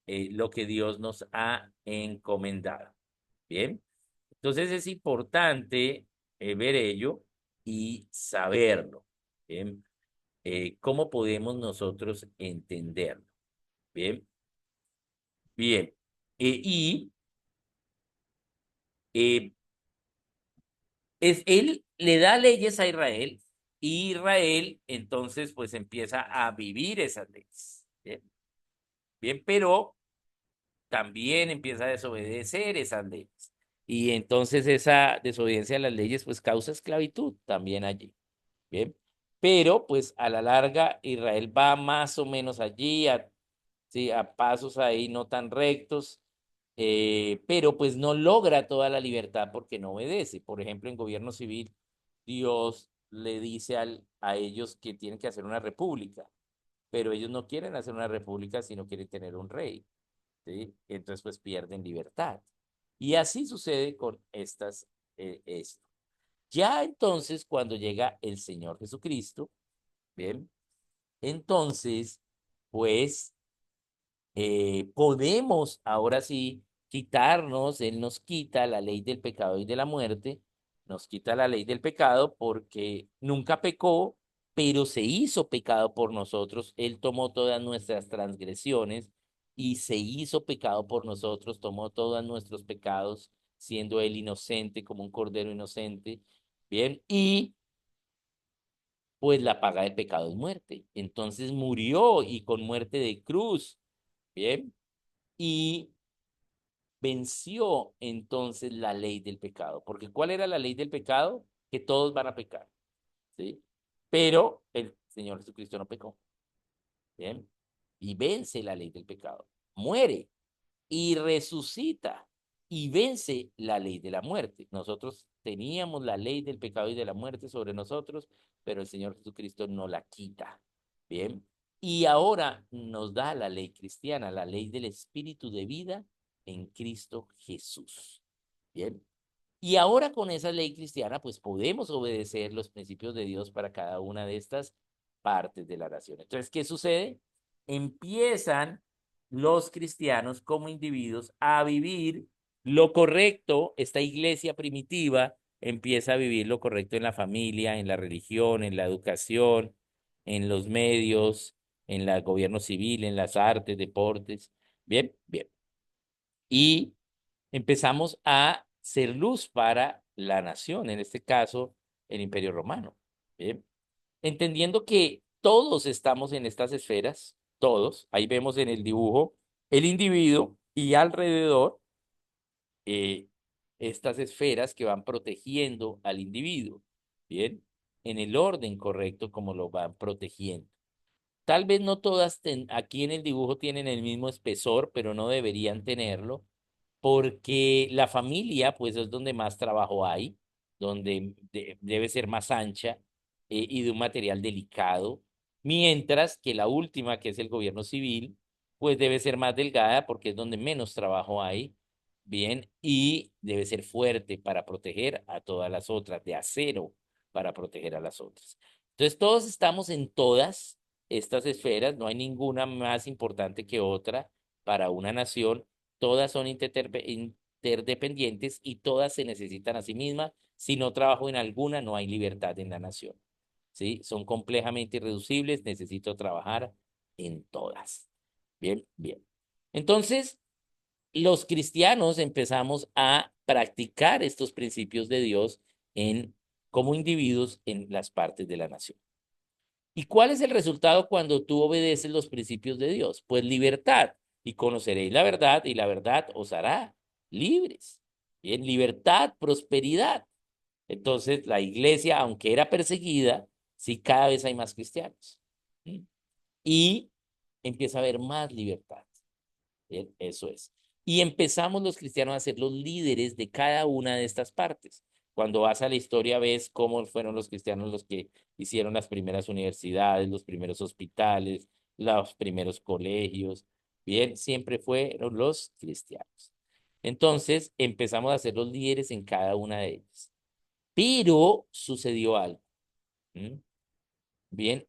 lo que Dios nos ha encomendado? Bien, entonces es importante ver ello y saberlo. Bien, ¿cómo podemos nosotros entenderlo? Bien, bien. Y eh, él le da leyes a Israel y Israel entonces pues empieza a vivir esas leyes. Bien, bien, pero también empieza a desobedecer esas leyes. Y entonces esa desobediencia a las leyes pues causa esclavitud también allí. Bien, pero pues a la larga Israel va más o menos allí, sí, a pasos ahí no tan rectos, pero pues no logra toda la libertad porque no obedece. Por ejemplo, en gobierno civil, Dios le dice a ellos que tienen que hacer una república, pero ellos no quieren hacer una república, sino quieren tener un rey, ¿sí? Entonces pues pierden libertad. Y así sucede con esto. Ya entonces, cuando llega el Señor Jesucristo, ¿bien? Entonces, pues podemos ahora sí quitarnos, Él nos quita la ley del pecado y de la muerte, nos quita la ley del pecado porque nunca pecó, pero se hizo pecado por nosotros, Él tomó todas nuestras transgresiones y se hizo pecado por nosotros, tomó todos nuestros pecados, siendo Él inocente como un cordero inocente, bien, y pues la paga del pecado es muerte. Entonces murió y con muerte de cruz, bien, y venció entonces la ley del pecado. Porque ¿cuál era la ley del pecado? Que todos van a pecar, ¿sí? Pero el Señor Jesucristo no pecó, ¿bien? Y vence la ley del pecado. Muere y resucita y vence la ley de la muerte. Nosotros teníamos la ley del pecado y de la muerte sobre nosotros, pero el Señor Jesucristo no la quita. Bien. Y ahora nos da la ley cristiana, la ley del espíritu de vida en Cristo Jesús. Bien. Y ahora con esa ley cristiana, pues podemos obedecer los principios de Dios para cada una de estas partes de la nación. Entonces, ¿qué sucede? Empiezan los cristianos como individuos a vivir lo correcto. Esta iglesia primitiva empieza a vivir lo correcto en la familia, en la religión, en la educación, en los medios, en el gobierno civil, en las artes, deportes. Bien, bien. Y empezamos a ser luz para la nación, en este caso, el Imperio Romano. ¿Bien? Entendiendo que todos estamos en estas esferas, todos, ahí vemos en el dibujo el individuo y alrededor eh, estas esferas que van protegiendo al individuo, ¿bien? En el orden correcto como lo van protegiendo. Tal vez no todas aquí en el dibujo tienen el mismo espesor, pero no deberían tenerlo porque la familia, pues es donde más trabajo hay, donde debe ser más ancha y de un material delicado, mientras que la última, que es el gobierno civil, pues debe ser más delgada porque es donde menos trabajo hay, bien, y debe ser fuerte para proteger a todas las otras, de acero para proteger a las otras. Entonces, todos estamos en todas estas esferas, no hay ninguna más importante que otra para una nación, todas son interdependientes y todas se necesitan a sí mismas. Si no trabajo en alguna, no hay libertad en la nación. ¿Sí? Son complejamente irreducibles, necesito trabajar en todas. Bien, bien. Entonces, los cristianos empezamos a practicar estos principios de Dios en, como individuos en las partes de la nación. ¿Y cuál es el resultado cuando tú obedeces los principios de Dios? Pues libertad. Y conoceréis la verdad, y la verdad os hará libres. Bien, libertad, prosperidad. Entonces, la iglesia, aunque era perseguida, sí, cada vez hay más cristianos. ¿Sí? Y empieza a haber más libertad. Bien, eso es. Y empezamos los cristianos a ser los líderes de cada una de estas partes. Cuando vas a la historia ves cómo fueron los cristianos los que hicieron las primeras universidades, los primeros hospitales, los primeros colegios. Bien, siempre fueron los cristianos. Entonces empezamos a ser los líderes en cada una de ellas. Pero sucedió algo. ¿Mm? Bien,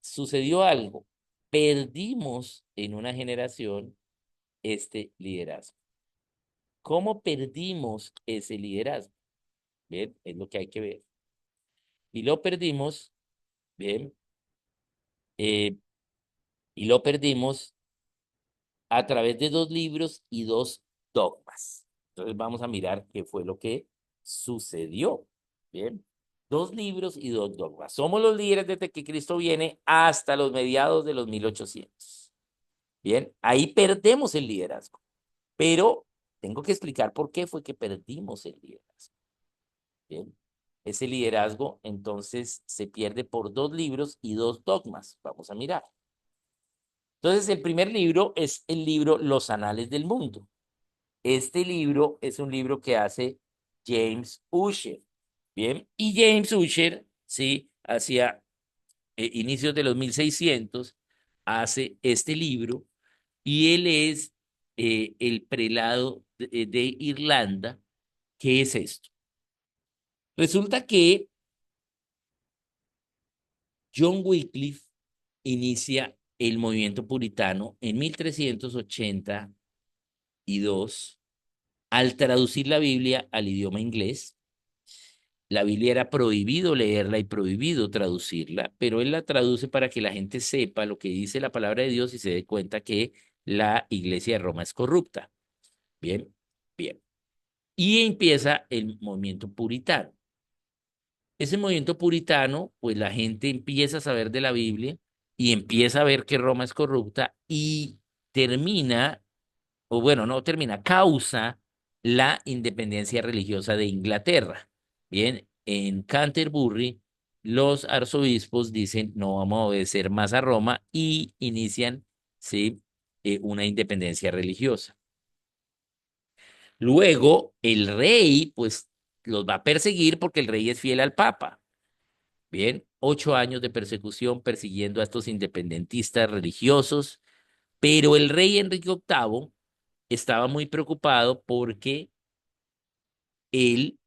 sucedió algo. Perdimos en una generación este liderazgo. ¿Cómo perdimos ese liderazgo? Bien, es lo que hay que ver. Y lo perdimos, bien, eh, y lo perdimos a través de dos libros y dos dogmas. Entonces vamos a mirar qué fue lo que sucedió. Bien, dos libros y dos dogmas. Somos los líderes desde que Cristo viene hasta los mediados de los 1800. Bien, ahí perdemos el liderazgo, pero tengo que explicar por qué fue que perdimos el liderazgo. Bien, ese liderazgo entonces se pierde por dos libros y dos dogmas. Vamos a mirar. Entonces, el primer libro es el libro Los Anales del Mundo. Este libro es un libro que hace James Ussher. Bien, y James Ussher, sí, hacia inicios de los 1600, hace este libro y él es el prelado de Irlanda. ¿Qué es esto? Resulta que John Wycliffe inicia el movimiento puritano en 1382 al traducir la Biblia al idioma inglés. La Biblia era prohibido leerla y prohibido traducirla, pero él la traduce para que la gente sepa lo que dice la palabra de Dios y se dé cuenta que la iglesia de Roma es corrupta. Bien, bien. Y empieza el movimiento puritano. Ese movimiento puritano, pues la gente empieza a saber de la Biblia y empieza a ver que Roma es corrupta y termina, o bueno, no termina, causa la independencia religiosa de Inglaterra. Bien, en Canterbury, los arzobispos dicen, no vamos a obedecer más a Roma y inician, sí, una independencia religiosa. Luego, el rey, pues, los va a perseguir porque el rey es fiel al papa. Bien, 8 años de persecución persiguiendo a estos independentistas religiosos, pero el rey Enrique VIII estaba muy preocupado porque él,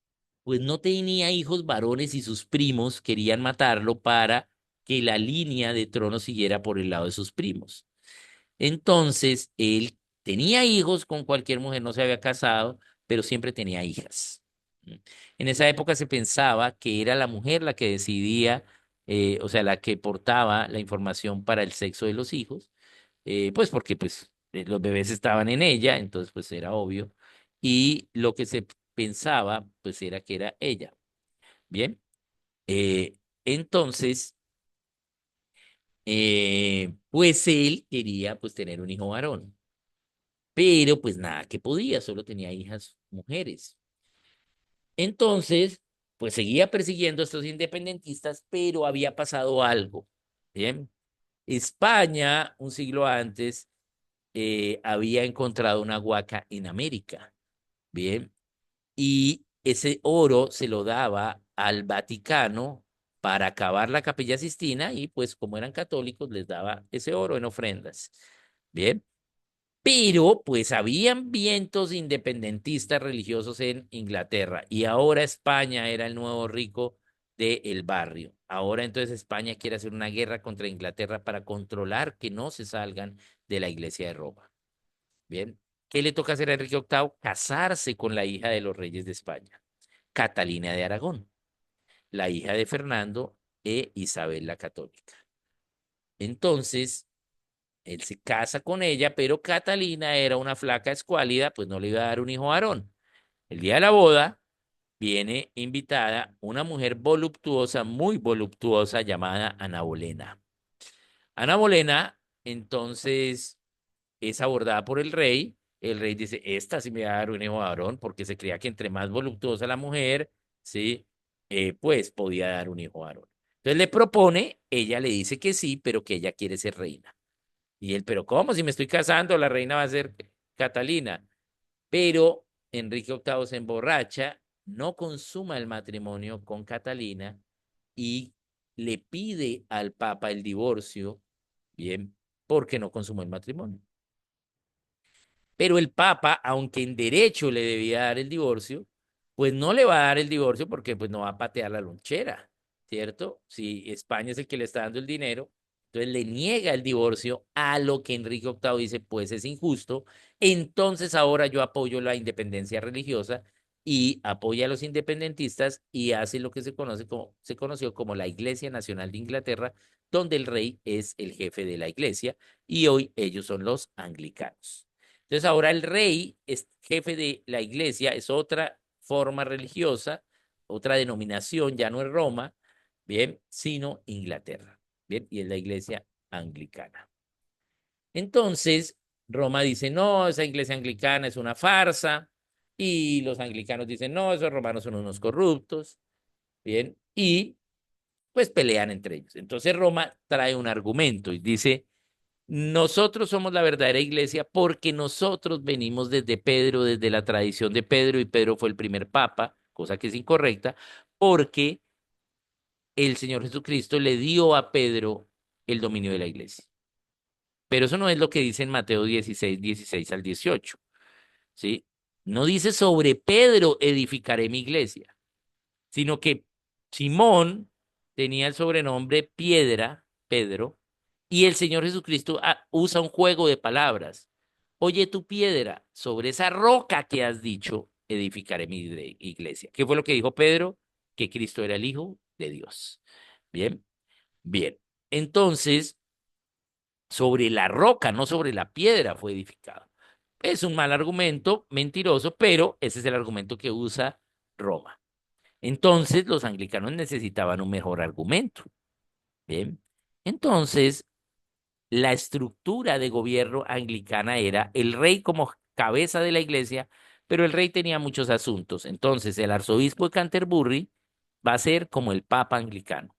pues no tenía hijos varones y sus primos querían matarlo para que la línea de trono siguiera por el lado de sus primos. Entonces, él tenía hijos con cualquier mujer, no se había casado, pero siempre tenía hijas. En esa época se pensaba que era la mujer la que decidía, o sea, la que portaba la información para el sexo de los hijos, pues porque pues, los bebés estaban en ella, entonces pues era obvio. Y lo que se pensaba, pues era que era ella. Bien, eh, entonces, pues él quería pues tener un hijo varón. Pero pues nada que podía, solo tenía hijas mujeres. Entonces, pues seguía persiguiendo a estos independentistas, pero había pasado algo. Bien, España, un siglo antes, había encontrado una huaca en América. Bien, y ese oro se lo daba al Vaticano para acabar la Capilla Sistina y pues como eran católicos les daba ese oro en ofrendas. Bien, pero pues habían vientos independentistas religiosos en Inglaterra y ahora España era el nuevo rico del barrio. Ahora entonces España quiere hacer una guerra contra Inglaterra para controlar que no se salgan de la iglesia de Roma. Bien. ¿Qué le toca hacer a Enrique VIII? Casarse con la hija de los reyes de España, Catalina de Aragón, la hija de Fernando e Isabel la Católica. Entonces, él se casa con ella, pero Catalina era una flaca escuálida, pues no le iba a dar un hijo varón. El día de la boda viene invitada una mujer voluptuosa, muy voluptuosa, llamada Ana Bolena. Ana Bolena, entonces, es abordada por el rey. El rey dice, esta sí me va a dar un hijo varón, porque se creía que entre más voluptuosa la mujer, sí, pues podía dar un hijo varón. Entonces le propone, ella le dice que sí, pero que ella quiere ser reina. Y él, pero ¿cómo? Si me estoy casando, la reina va a ser Catalina. Pero Enrique VIII se emborracha, no consuma el matrimonio con Catalina y le pide al Papa el divorcio, bien, porque no consumó el matrimonio. Pero el Papa, aunque en derecho le debía dar el divorcio, pues no le va a dar el divorcio porque pues no va a patear la lonchera, ¿cierto? Si España es el que le está dando el dinero, entonces le niega el divorcio, a lo que Enrique VIII dice, pues es injusto, entonces ahora yo apoyo la independencia religiosa y apoya a los independentistas y hace lo que se conoció como la Iglesia Nacional de Inglaterra, donde el rey es el jefe de la iglesia y hoy ellos son los anglicanos. Entonces ahora el rey es jefe de la iglesia, es otra forma religiosa, otra denominación, ya no es Roma, bien, sino Inglaterra, bien, y es la iglesia anglicana. Entonces, Roma dice, no, esa iglesia anglicana es una farsa, y los anglicanos dicen, no, esos romanos son unos corruptos, bien, y pues pelean entre ellos. Entonces Roma trae un argumento y dice, nosotros somos la verdadera iglesia porque nosotros venimos desde Pedro, desde la tradición de Pedro, y Pedro fue el primer papa, cosa que es incorrecta, porque el Señor Jesucristo le dio a Pedro el dominio de la iglesia. Pero eso no es lo que dice en Mateo 16, 16 al 18, ¿sí? No dice sobre Pedro edificaré mi iglesia, sino que Simón tenía el sobrenombre Piedra, Pedro, y el Señor Jesucristo usa un juego de palabras. Oye, tu piedra, sobre esa roca que has dicho, edificaré mi iglesia. ¿Qué fue lo que dijo Pedro? Que Cristo era el Hijo de Dios. Bien, bien. Entonces, sobre la roca, no sobre la piedra, fue edificado. Es un mal argumento, mentiroso, pero ese es el argumento que usa Roma. Entonces, los anglicanos necesitaban un mejor argumento. Bien. Entonces, la estructura de gobierno anglicana era el rey como cabeza de la iglesia, pero el rey tenía muchos asuntos. Entonces, el arzobispo de Canterbury va a ser como el papa anglicano.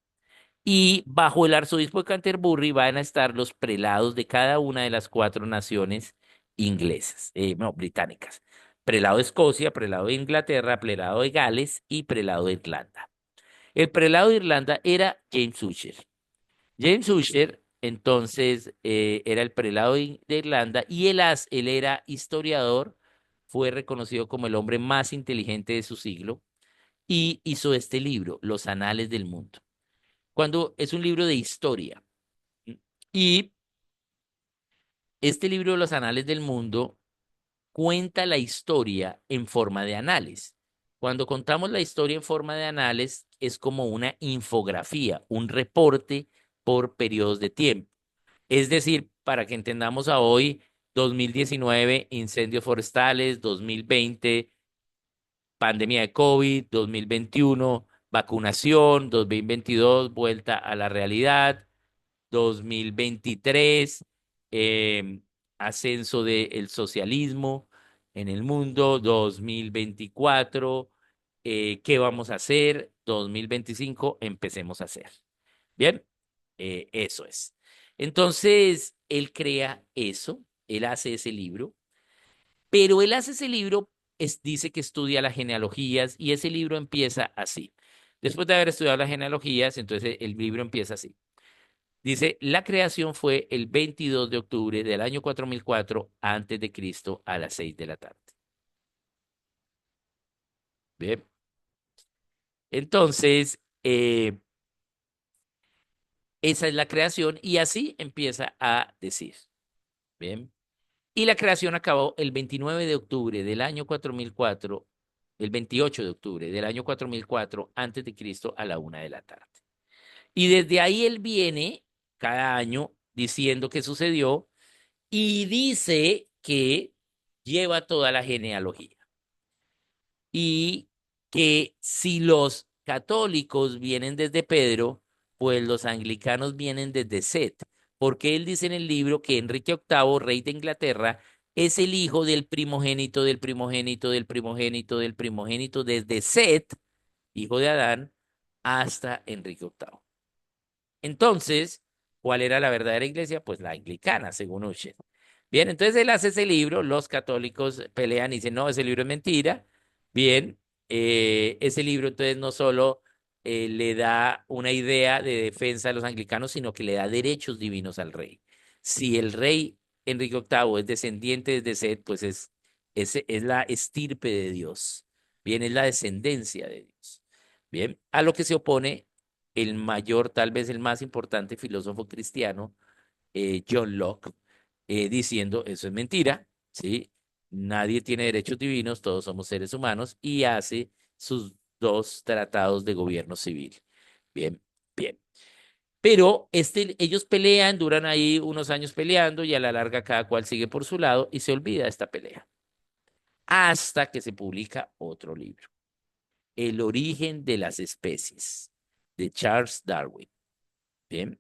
Y bajo el arzobispo de Canterbury van a estar los prelados de cada una de las cuatro naciones inglesas, no, británicas. Prelado de Escocia, prelado de Inglaterra, prelado de Gales y prelado de Irlanda. El prelado de Irlanda era James Usher. James Usher, entonces, era el prelado de Irlanda y él era historiador, fue reconocido como el hombre más inteligente de su siglo y hizo este libro, Los Anales del Mundo, cuando es un libro de historia. Y este libro, Los Anales del Mundo, cuenta la historia en forma de anales. Cuando contamos la historia en forma de anales, es como una infografía, un reporte por periodos de tiempo. Es decir, para que entendamos a hoy, 2019, incendios forestales, 2020, pandemia de COVID, 2021, vacunación, 2022, vuelta a la realidad, 2023, ascenso del socialismo en el mundo, 2024, ¿qué vamos a hacer? 2025, empecemos a hacer. Bien, eso es. Entonces, él crea eso, él hace ese libro, pero él hace ese libro, dice que estudia las genealogías y ese libro empieza así. Después de haber estudiado las genealogías, entonces el libro empieza así. Dice, la creación fue el 22 de octubre del año 4004 antes de Cristo a las 6 de la tarde. Bien. Entonces, esa es la creación y así empieza a decir. Bien. Y la creación acabó el 29 de octubre del año 4004, el 28 de octubre del año 4004 antes de Cristo a la 1 de la tarde. Y desde ahí él viene cada año diciendo que sucedió y dice que lleva toda la genealogía. Y que si los católicos vienen desde Pedro, pues los anglicanos vienen desde Set, porque él dice en el libro que Enrique VIII, rey de Inglaterra, es el hijo del primogénito, del primogénito, del primogénito, del primogénito, desde Set, hijo de Adán, hasta Enrique VIII. Entonces, ¿cuál era la verdadera iglesia? Pues la anglicana, según Ussher. Bien, entonces él hace ese libro, los católicos pelean y dicen, no, ese libro es mentira. Bien, ese libro entonces no solo le da una idea de defensa a los anglicanos, sino que le da derechos divinos al rey. Si el rey Enrique VIII es descendiente de Set, pues es la estirpe de Dios. Bien, es la descendencia de Dios. Bien, a lo que se opone el mayor, tal vez el más importante filósofo cristiano, John Locke, diciendo eso es mentira, ¿sí? Nadie tiene derechos divinos, todos somos seres humanos, y hace sus dos tratados de gobierno civil. Bien, bien. Pero ellos pelean, duran ahí unos años peleando y a la larga cada cual sigue por su lado y se olvida esta pelea. Hasta que se publica otro libro, El origen de las especies, de Charles Darwin. Bien.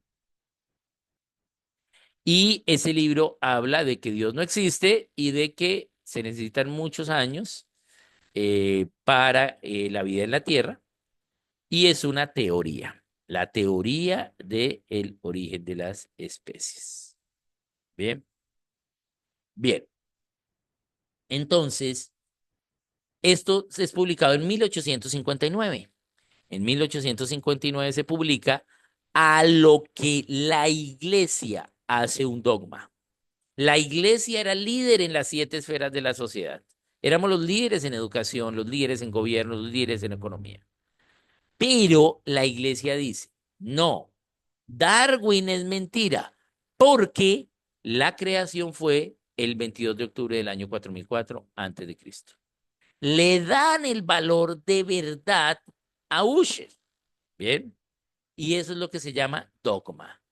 Y ese libro habla de que Dios no existe y de que se necesitan muchos años para la vida en la Tierra. Y es una teoría, la teoría del origen de las especies. Bien, bien. Entonces, esto es publicado en 1859. En 1859 se publica a lo que la iglesia hace un dogma. La iglesia era líder en las 7 esferas de la sociedad. Éramos los líderes en educación, los líderes en gobierno, los líderes en economía. Pero la iglesia dice, no, Darwin es mentira, porque la creación fue el 22 de octubre del año 4004 antes de Cristo. Le dan el valor de verdad a Ussher, ¿bien? Y eso es lo que se llama dogma.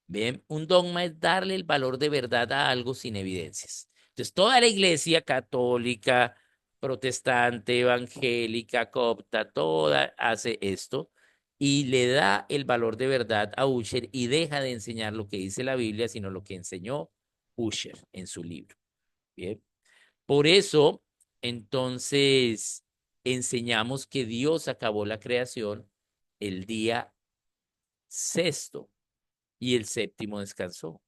Bien, un dogma es darle el valor de verdad a algo sin evidencias. Entonces, toda la iglesia católica, protestante, evangélica, copta, toda hace esto y le da el valor de verdad a Ussher y deja de enseñar lo que dice la Biblia, sino lo que enseñó Ussher en su libro. Bien, por eso, entonces, enseñamos que Dios acabó la creación el día sexto y el séptimo descansó.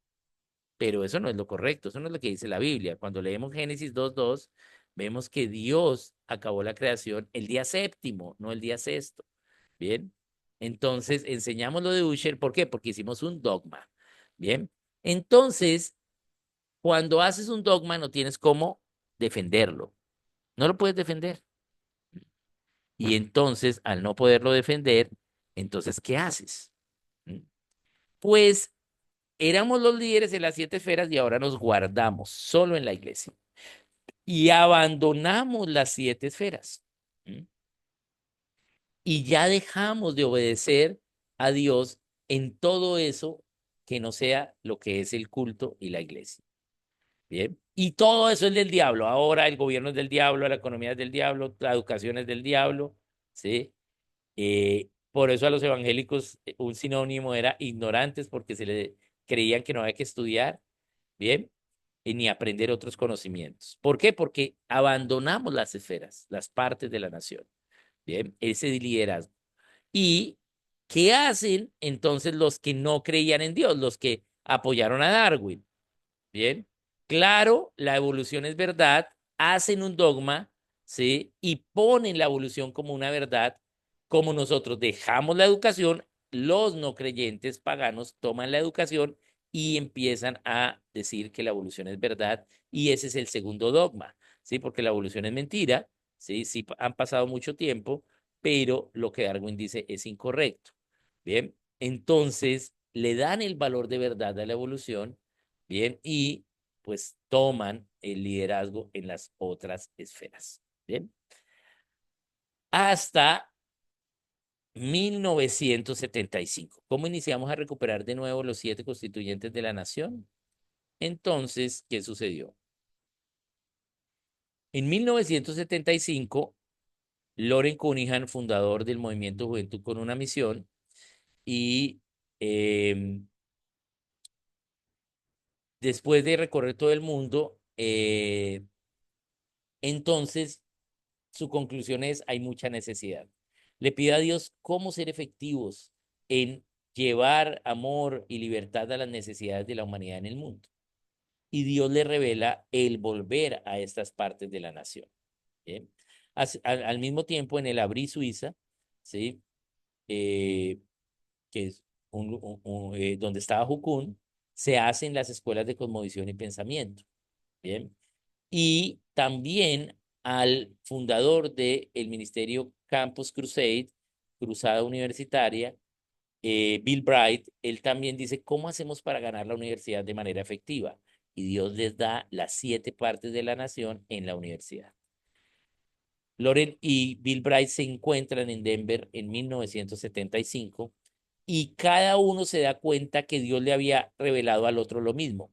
Pero eso no es lo correcto, eso no es lo que dice la Biblia. Cuando leemos Génesis 2:2, vemos que Dios acabó la creación el día séptimo, no el día sexto. Bien, entonces enseñamos lo de Usher, ¿por qué? Porque hicimos un dogma. Bien, entonces, cuando haces un dogma no tienes cómo defenderlo, no lo puedes defender. Y entonces, al no poderlo defender, entonces, ¿qué haces? ¿Mm? Pues éramos los líderes en las 7 esferas y ahora nos guardamos solo en la iglesia y abandonamos las 7 esferas. ¿Mm? Y ya dejamos de obedecer a Dios en todo eso que no sea lo que es el culto y la iglesia. Bien. Y todo eso es del diablo. Ahora el gobierno es del diablo, la economía es del diablo, la educación es del diablo. ¿Sí? Por eso a los evangélicos un sinónimo era ignorantes porque se le creían que no había que estudiar. Bien, y ni aprender otros conocimientos. ¿Por qué? Porque abandonamos las esferas, las partes de la nación. Bien, ese liderazgo. ¿Y qué hacen entonces los que no creían en Dios, los que apoyaron a Darwin? Bien, claro, la evolución es verdad, hacen un dogma, ¿sí? Y ponen la evolución como una verdad, como nosotros dejamos la educación, los no creyentes paganos toman la educación y empiezan a decir que la evolución es verdad, y ese es el segundo dogma, ¿sí? Porque la evolución es mentira, ¿sí? Sí, han pasado mucho tiempo, pero lo que Darwin dice es incorrecto, ¿bien? Entonces, le dan el valor de verdad a la evolución. Bien, y pues toman el liderazgo en las otras esferas. Bien. Hasta 1975. ¿Cómo iniciamos a recuperar de nuevo los 7 constituyentes de la nación? Entonces, ¿qué sucedió? En 1975, Loren Cunningham, fundador del movimiento Juventud con una Misión, y después de recorrer todo el mundo, entonces su conclusión es, hay mucha necesidad. Le pido a Dios cómo ser efectivos en llevar amor y libertad a las necesidades de la humanidad en el mundo. Y Dios le revela el volver a estas partes de la nación. ¿Bien? Al mismo tiempo, en el Abrí, Suiza, ¿sí? Eh, que es donde estaba Jukun, se hacen las escuelas de cosmovisión y pensamiento. ¿Bien? Y también al fundador del Ministerio Campus Crusade, Cruzada Universitaria, Bill Bright, él también dice, ¿cómo hacemos para ganar la universidad de manera efectiva? Y Dios les da las 7 partes de la nación en la universidad. Loren y Bill Bright se encuentran en Denver en 1975 y cada uno se da cuenta que Dios le había revelado al otro lo mismo.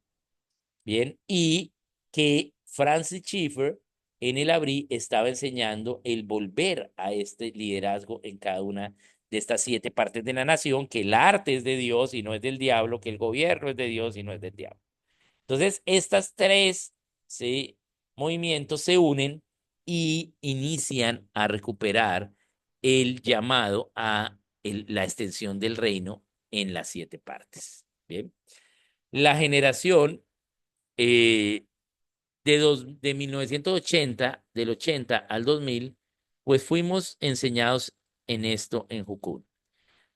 Bien, y que Francis Schaeffer en el Abrí estaba enseñando el volver a este liderazgo en cada una de estas 7 partes de la nación, que el arte es de Dios y no es del diablo, que el gobierno es de Dios y no es del diablo. Entonces, estas 3, ¿sí?, movimientos se unen y inician a recuperar el llamado a la extensión del reino en las 7 partes. Bien, la generación eh, de 1980, del 80 al 2000, pues fuimos enseñados en esto en Jukun.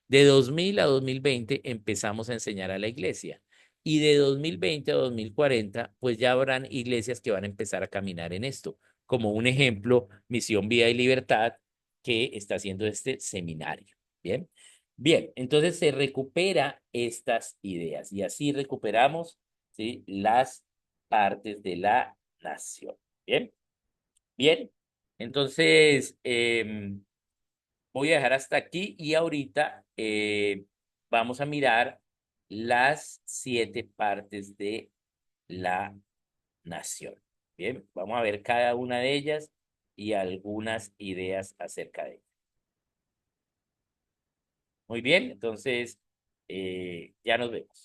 De 2000 a 2020 empezamos a enseñar a la iglesia. Y de 2020 a 2040, pues ya habrán iglesias que van a empezar a caminar en esto. Como un ejemplo, Misión Vida y Libertad, que está haciendo este seminario. Bien. Bien, entonces se recupera estas ideas y así recuperamos, ¿sí?, las partes de la nación. Bien, bien. Entonces, voy a dejar hasta aquí y ahorita vamos a mirar las 7 partes de la nación. Bien, vamos a ver cada una de ellas y algunas ideas acerca de ellas. Muy bien, entonces ya nos vemos.